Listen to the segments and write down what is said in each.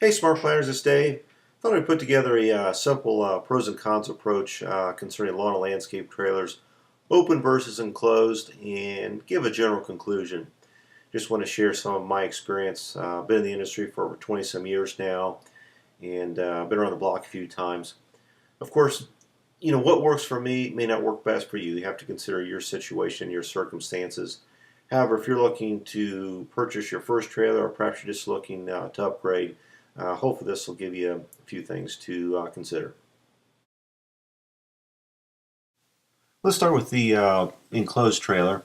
Hey, Smart Planners, it's Dave. Thought I'd put together a simple pros and cons approach concerning lawn and landscape trailers, open versus enclosed, and give a general conclusion. Just want to share some of my experience. Been in the industry for over 20 some years now, and been around the block a few times. Of course, what works for me may not work best for you. You have to consider your situation, your circumstances. However, if you're looking to purchase your first trailer, or perhaps you're just looking to upgrade, hopefully this will give you a few things to consider. Let's start with the enclosed trailer.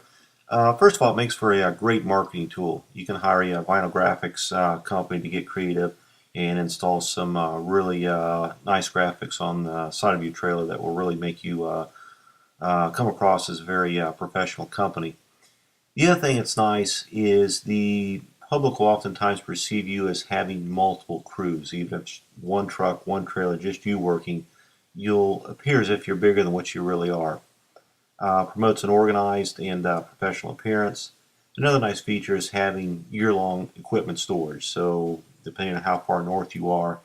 First of all, it makes for a great marketing tool. You can hire a vinyl graphics company to get creative and install some really nice graphics on the side of your trailer that will really make you come across as a very professional company. The other thing that's nice is the public will oftentimes perceive you as having multiple crews. Even if it's one truck, one trailer, just you working, you'll appear as if you're bigger than what you really are. Promotes an organized and professional appearance. Another nice feature is having year-long equipment storage. So depending on how far north you are,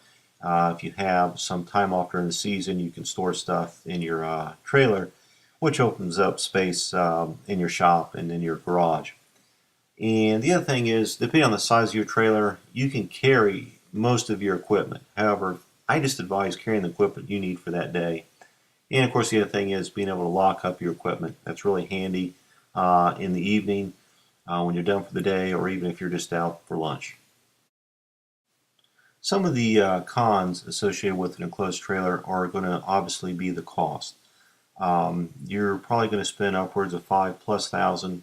if you have some time off during the season, you can store stuff in your trailer, which opens up space in your shop and in your garage. And the other thing is, depending on the size of your trailer, you can carry most of your equipment. However, I just advise carrying the equipment you need for that day. And of course, the other thing is being able to lock up your equipment. That's really handy in the evening when you're done for the day, or even if you're just out for lunch. Some of the cons associated with an enclosed trailer are going to obviously be the cost. You're probably going to spend upwards of 5,000+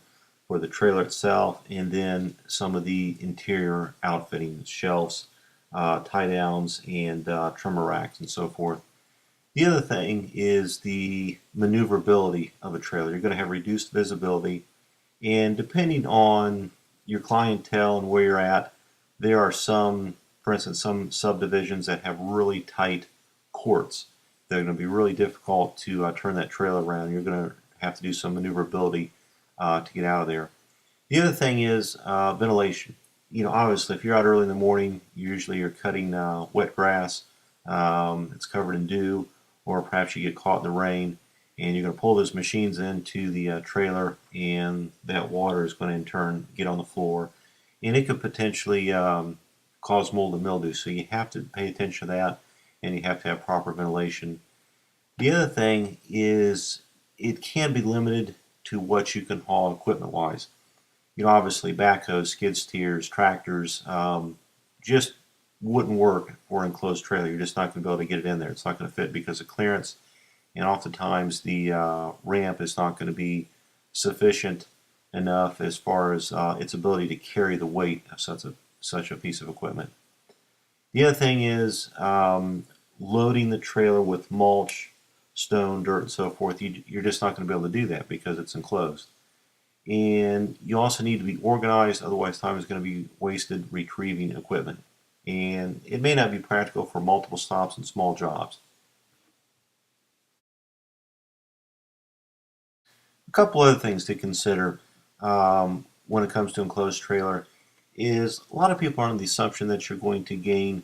for the trailer itself, and then some of the interior outfitting, shelves, tie downs, and trimmer racks, and so forth. The other thing is the maneuverability of a trailer. You're going to have reduced visibility, and depending on your clientele and where you're at, there are some, for instance, some subdivisions that have really tight courts. They're going to be really difficult to turn that trailer around. You're going to have to do some maneuverability to get out of there. The other thing is ventilation. Obviously, if you're out early in the morning, usually you're cutting wet grass. It's covered in dew, or perhaps you get caught in the rain, and you're going to pull those machines into the trailer, and that water is going to in turn get on the floor, and it could potentially cause mold and mildew. So you have to pay attention to that, and you have to have proper ventilation. The other thing is it can be limited to what you can haul equipment-wise. Obviously backhoes, skid steers, tractors just wouldn't work for an enclosed trailer. You're just not going to be able to get it in there. It's not going to fit because of clearance, and oftentimes the ramp is not going to be sufficient enough as far as its ability to carry the weight of such a piece of equipment. The other thing is loading the trailer with mulch, stone, dirt, and so forth. You're just not going to be able to do that because it's enclosed. And you also need to be organized, otherwise time is going to be wasted retrieving equipment. And it may not be practical for multiple stops and small jobs. A couple other things to consider when it comes to enclosed trailer is a lot of people are under the assumption that you're going to gain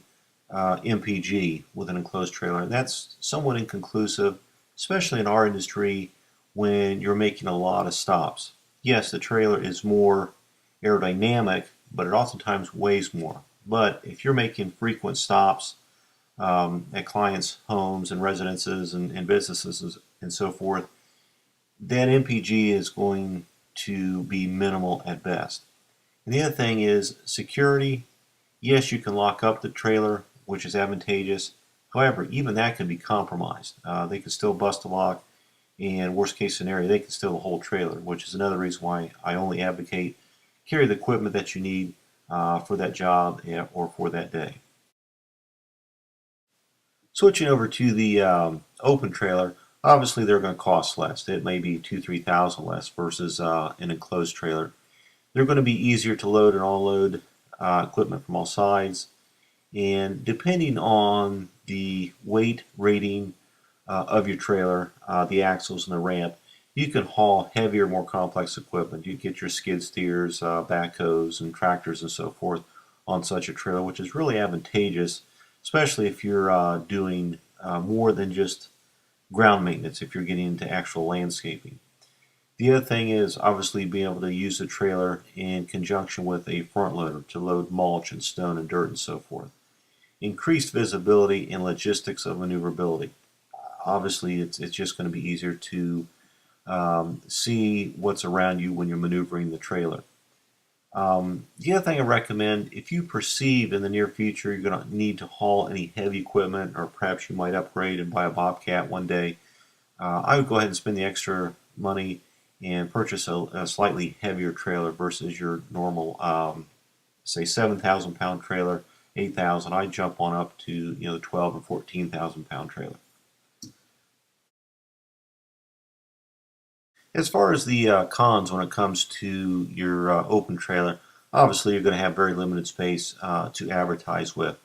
MPG with an enclosed trailer, and that's somewhat inconclusive, especially in our industry when you're making a lot of stops. Yes, the trailer is more aerodynamic, but it oftentimes weighs more. But if you're making frequent stops at clients' homes and residences and businesses and so forth, that MPG is going to be minimal at best. And the other thing is security. Yes, you can lock up the trailer, which is advantageous. However, even that can be compromised. They can still bust a lock, and worst case scenario, they can steal the whole trailer, which is another reason why I only advocate carry the equipment that you need for that job or for that day. Switching over to the open trailer, obviously they're going to cost less. It may be 2-3,000 less versus an enclosed trailer. They're going to be easier to load and unload equipment from all sides, and depending on the weight rating of your trailer, the axles and the ramp, you can haul heavier, more complex equipment. You get your skid steers, backhoes, and tractors and so forth on such a trailer, which is really advantageous, especially if you're doing more than just ground maintenance, if you're getting into actual landscaping. The other thing is obviously being able to use the trailer in conjunction with a front loader to load mulch and stone and dirt and so forth. Increased visibility and logistics of maneuverability. Obviously, it's just going to be easier to see what's around you when you're maneuvering the trailer. The other thing I recommend, if you perceive in the near future you're going to need to haul any heavy equipment, or perhaps you might upgrade and buy a Bobcat one day, I would go ahead and spend the extra money and purchase a slightly heavier trailer versus your normal, say 7,000 pound trailer, 8,000. I jump on up to the 12 or 14,000 pound trailer. As far as the cons when it comes to your open trailer, obviously you're going to have very limited space to advertise with.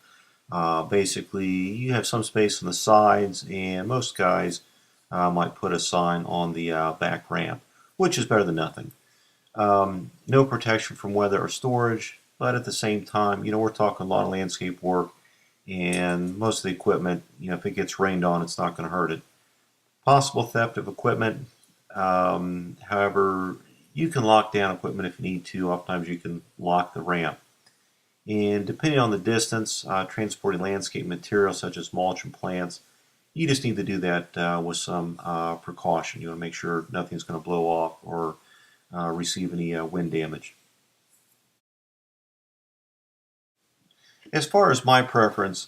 Basically, you have some space on the sides, and most guys might put a sign on the back ramp, which is better than nothing. No protection from weather or storage, but at the same time, we're talking a lot of landscape work, and most of the equipment, if it gets rained on, it's not going to hurt it. Possible theft of equipment. However, you can lock down equipment if you need to. Oftentimes you can lock the ramp. And depending on the distance, transporting landscape material such as mulch and plants, you just need to do that with some precaution. You want to make sure nothing's going to blow off or receive any wind damage. As far as my preference,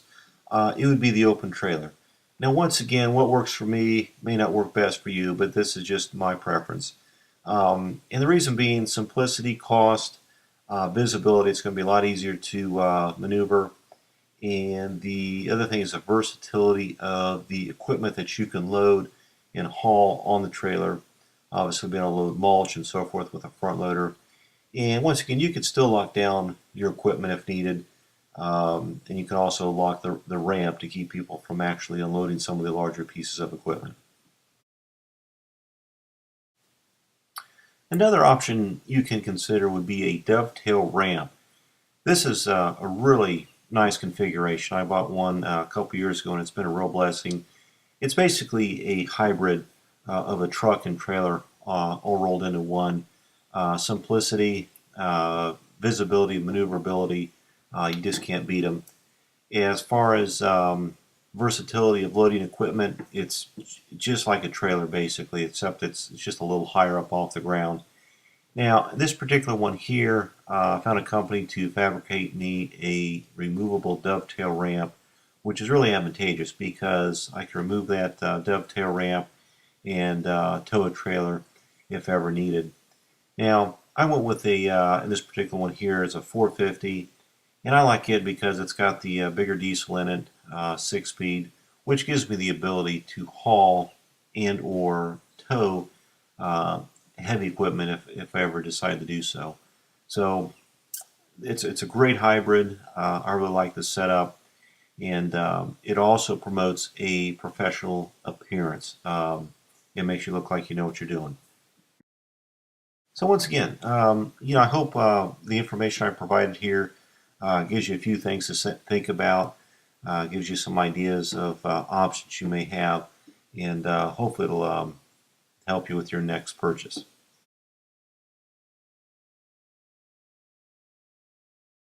it would be the open trailer. Now, once again, what works for me may not work best for you, but this is just my preference. And the reason being simplicity, cost, visibility. It's going to be a lot easier to maneuver. And the other thing is the versatility of the equipment that you can load and haul on the trailer. Obviously, being able to load mulch and so forth with a front loader. And once again, you can still lock down your equipment if needed. And you can also lock the ramp to keep people from actually unloading some of the larger pieces of equipment. Another option you can consider would be a dovetail ramp. This is a really nice configuration. I bought one a couple years ago and it's been a real blessing. It's basically a hybrid of a truck and trailer all rolled into one. Simplicity, visibility, maneuverability, you just can't beat them. As far as versatility of loading equipment, it's just like a trailer basically, except it's just a little higher up off the ground. Now, this particular one here, I found a company to fabricate me a removable dovetail ramp, which is really advantageous because I can remove that dovetail ramp and tow a trailer if ever needed. Now, I went with in this particular one here, it's a 450, and I like it because it's got the bigger diesel in it, 6-speed, which gives me the ability to haul and or tow heavy equipment if I ever decide to do so. So it's a great hybrid. I really like the setup, and it also promotes a professional appearance. It makes you look like you know what you're doing. So once again, I hope the information I provided here gives you a few things to think about, gives you some ideas of options you may have, and hopefully it'll help you with your next purchase.